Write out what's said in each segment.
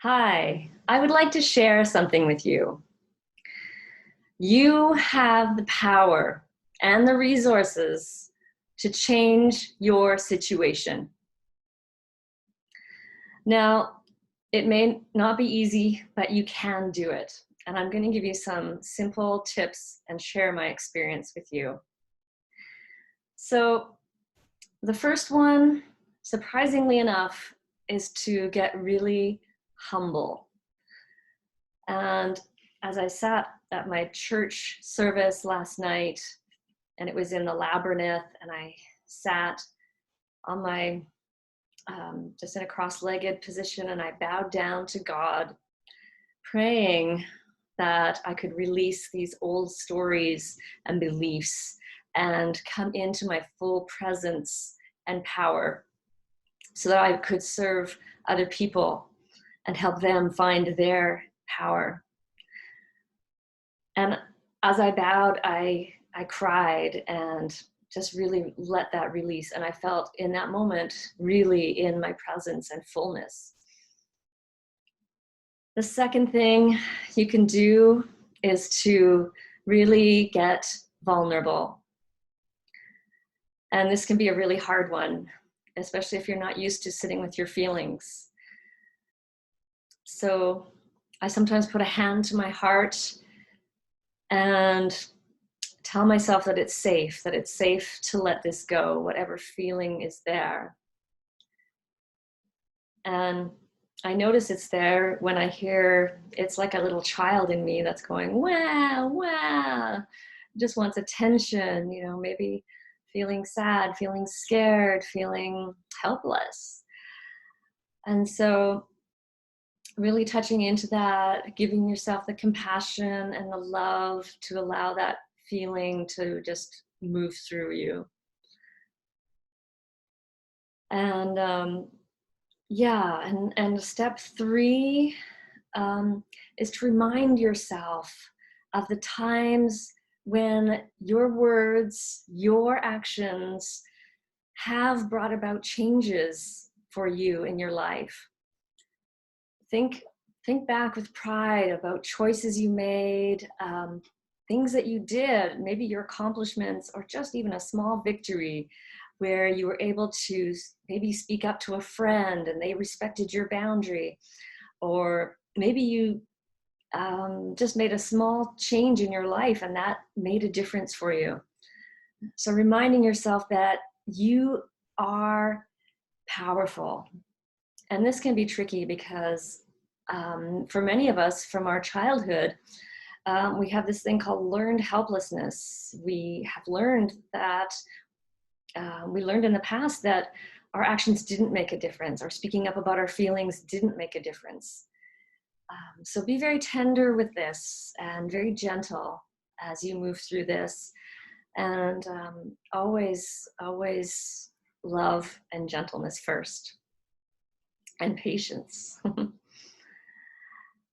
Hi, I would like to share something with you. You have the power and the resources to change your situation. Now, it may not be easy, but you can do it. And I'm going to give you some simple tips and share my experience with you. So, the first one, surprisingly enough, is to get really humble. And as I sat at my church service last night, and it was in the labyrinth, and I sat on my just in a cross-legged position, and I bowed down to God, praying that I could release these old stories and beliefs and come into my full presence and power so that I could serve other people and help them find their power. And as I bowed, I cried and just really let that release. And I felt in that moment really in my presence and fullness. The second thing you can do is to really get vulnerable. And this can be a really hard one, especially if you're not used to sitting with your feelings. So I sometimes put a hand to my heart and tell myself that it's safe to let this go, whatever feeling is there. And I notice it's there when I hear, it's like a little child in me that's going, wow, wow, just wants attention, maybe feeling sad, feeling scared, feeling helpless. And so really touching into that, giving yourself the compassion and the love to allow that feeling to just move through you. And and step three is to remind yourself of the times when your words, your actions have brought about changes for you in your life. Think back with pride about choices you made, things that you did, maybe your accomplishments, or just even a small victory where you were able to maybe speak up to a friend and they respected your boundary. Or maybe you just made a small change in your life and that made a difference for you. So reminding yourself that you are powerful. And this can be tricky because for many of us from our childhood, we have this thing called learned helplessness. We have learned that, we learned in the past that our actions didn't make a difference, or speaking up about our feelings didn't make a difference. So be very tender with this and very gentle as you move through this. And always love and gentleness first, and patience.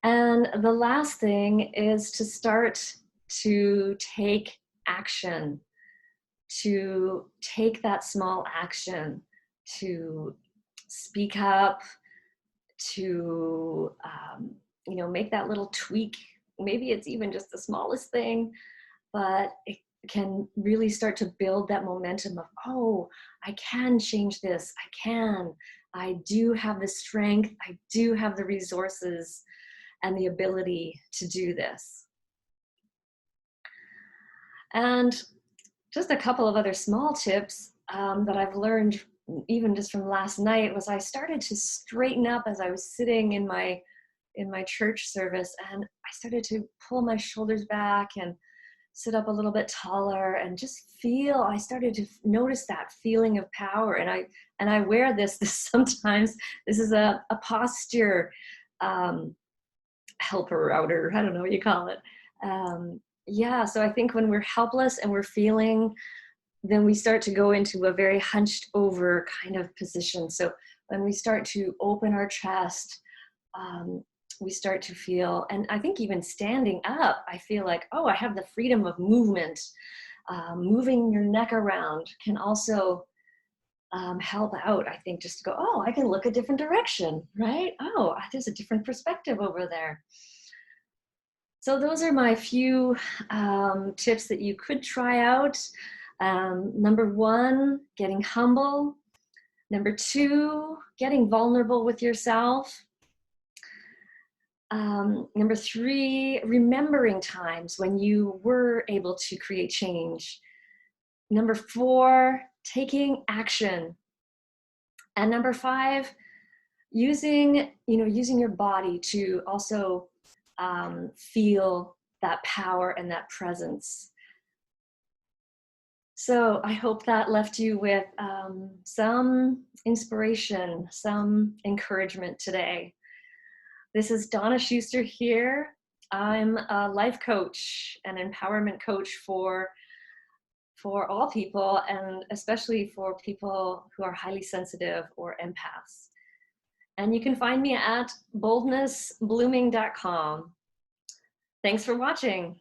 And the last thing is to start to take action, to take that small action, to speak up, to make that little tweak. Maybe it's even just the smallest thing, but it can really start to build that momentum of, oh, I can change this. I do have the strength. I do have the resources and the ability to do this. And just a couple of other small tips that I've learned even just from last night was I started to straighten up as I was sitting in my church service, and I started to pull my shoulders back and sit up a little bit taller and just I started to notice that feeling of power. And I wear this sometimes. This is a posture helper outer, I don't know what you call it. So I think when we're helpless and we're feeling, then we start to go into a very hunched over kind of position. So when we start to open our chest, we start to feel, and I think even standing up, I feel like, oh, I have the freedom of movement. Moving your neck around can also help out, I think, just to go, oh, I can look a different direction, right? Oh, there's a different perspective over there. So those are my few tips that you could try out. Number one, getting humble. Number two, getting vulnerable with yourself. Number three, remembering times when you were able to create change. Number four, taking action. And number five, using your body to also feel that power and that presence. So I hope that left you with some inspiration, some encouragement today. This is Donna Schuster here. I'm a life coach and empowerment coach for all people, and especially for people who are highly sensitive or empaths. And you can find me at boldnessblooming.com. Thanks for watching.